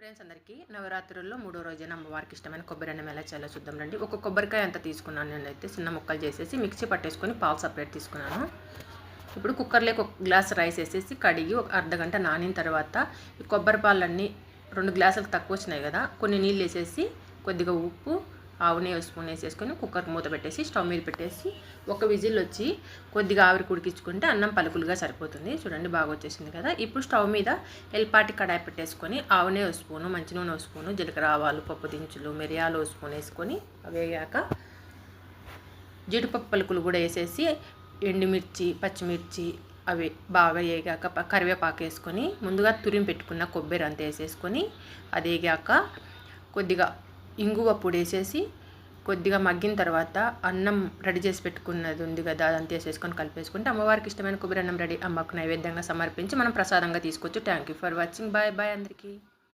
Friends అందరికీ నవరాత్రుల్లో మూడో రోజైన అమ్మవారికి ఇష్టమైన కొబ్బరి అన్నం ఎలా చేయాలో చూద్దాం రండి. ఒక కొబ్బరికాయ అంత తీసుకున్నాను నేనైతే, చిన్న ముక్కలు చేసేసి మిక్సీ పట్టేసుకొని పాలు సపరేట్ తీసుకున్నాను. ఇప్పుడు కుక్కర్లోకి ఒక గ్లాస్ రైస్ వేసేసి కడిగి ఒక అర్ధగంట నానిన తర్వాత ఈ కొబ్బరి పాలన్నీ 2 గ్లాసులకు తక్కువ వచ్చినాయి కదా, కొన్ని నీళ్ళు వేసేసి కొద్దిగా ఉప్పు ఆవు నెయ్యి స్పూన్ వేసేసుకొని కుక్కర్కి మూత పెట్టేసి స్టవ్ మీద పెట్టేసి ఒక విజిల్ వచ్చి కొద్దిగా ఆవిరి కుడికించుకుంటే అన్నం పలుకులుగా సరిపోతుంది. చూడండి బాగా వచ్చేసింది కదా. ఇప్పుడు స్టవ్ మీద ఎల్పాటి కడాయి పెట్టేసుకొని ఆవు నెయ్యి స్పూను, మంచి నూనె స్పూను, జీలకర్ర ఆవాలు, పప్పు దినుసులు, మిరియాలు స్పూన్ వేసుకొని అవి వేగాక జీడిపప్పు పలుకులు కూడా వేసేసి ఎండుమిర్చి, పచ్చిమిర్చి అవి బాగా వేగాక కరివేపాకు వేసుకొని ముందుగా తురిమి పెట్టుకున్న కొబ్బరి అంతా వేసేసుకొని అది వేగాక కొద్దిగా ఇంగువ పొడి వేసేసి కొద్దిగా మగ్గిన తర్వాత అన్నం రెడీ చేసి పెట్టుకున్నది ఉంది కదా, అదంతా వేసేసుకొని కలిపేసుకుంటే అమ్మవారికి ఇష్టమైన కొబ్బరి అన్నం రెడీ. అమ్మకు నైవేద్యంగా సమర్పించి మనం ప్రసాదంగా తీసుకోవచ్చు. Thank you for watching. Bye bye అందరికీ.